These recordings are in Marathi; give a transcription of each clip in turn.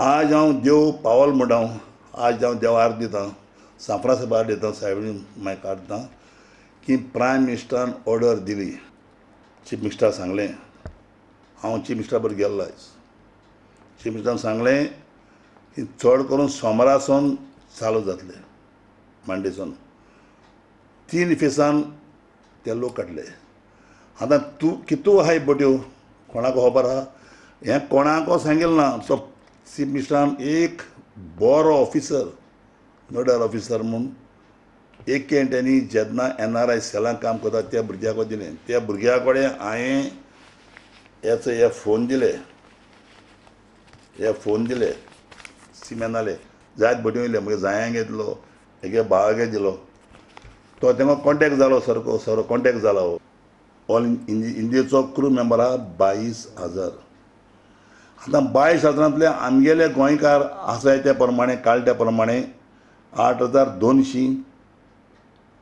आज हांव देव पावल म्हणटा आज हांव देवाक दितां सांफरा साहेबाक दितां साहेबीन मागीर काडटां की प्रायम मिनिस्टरान ऑर्डर दिली. चीफ मिनिस्टर सांगलें, हांव चीफ मिनिस्टरा बरोबर गेल्लो आयज. चीफ मिनिस्टरान सांगलें की चड करून सोमारासून चालू जातलें, मांडेसून 3 फेसान ते लोक काडले. आतां तूं कितू आहाय बोट्यो कोणाको खबर आहा? हें कोणाको सांगिल्लें ना. सो चीफ मिनिस्टरान एक बरो ऑफिसर, नोडल ऑफिसर म्हूण एके तेणी जेन्ना NRI सेलाक काम करता त्या भुरग्याक दिलें. त्या भुरग्या कडेन हांवें हे फोन दिले सिमेनाले जायत भटयो येयले. म्हगे जायांक येतलो, हेगे भावागे दिलो. तो तेंका कॉन्टेक्ट जालो, सरो कॉन्टेक्ट जालो. ऑल इंडियेचो क्रू मेंबर आहा 22,000. आतां 22,000तले आमगेले गोंयकार आसाय त्या प्रमाणे काल त्या प्रमाणे 8,200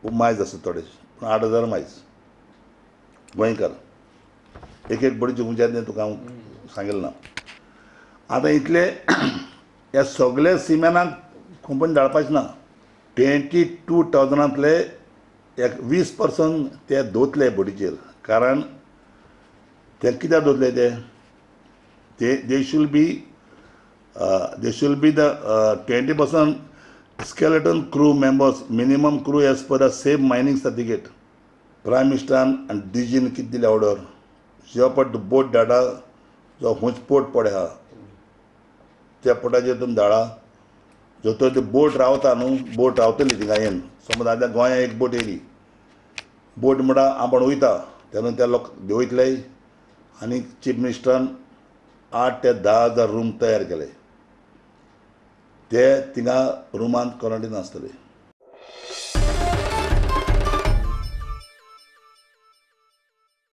मायज आसा थोडे, 8,000 मायज गोंयकार. एक बडी चुकून तुका हांव सांगिल्लें ना. आतां इतले हे सगळे सिमेनाक कंपनी धाडपाचें ना. 22,000तले एक 20% ते दोतले बोटीचेर. कारण ते कित्याक दोतले they should be the 20% skeleton crew members, minimum crew as per the same mining certificate. Prime मिनिस्टरान आनी DGन कितें दिले ऑर्डर, जो पट बोट धाडा जो हुंच पोर्ट पडे आहा त्या पोर्टाचेर तुमी धाडा. जो तर ती बोट रावता न्हू, बोट रावतली थिंगा येवन. समज आतां गोंया एक बोट येयली, बोट म्हणटा आपण वयता तेन्ना त्या लोक वयतले. आनी चीफ मिनिस्टरान 8,000 ते 10,000 रूम तयार केले. ते थिंगा रुमांत क्वॉरंटायन आसतले.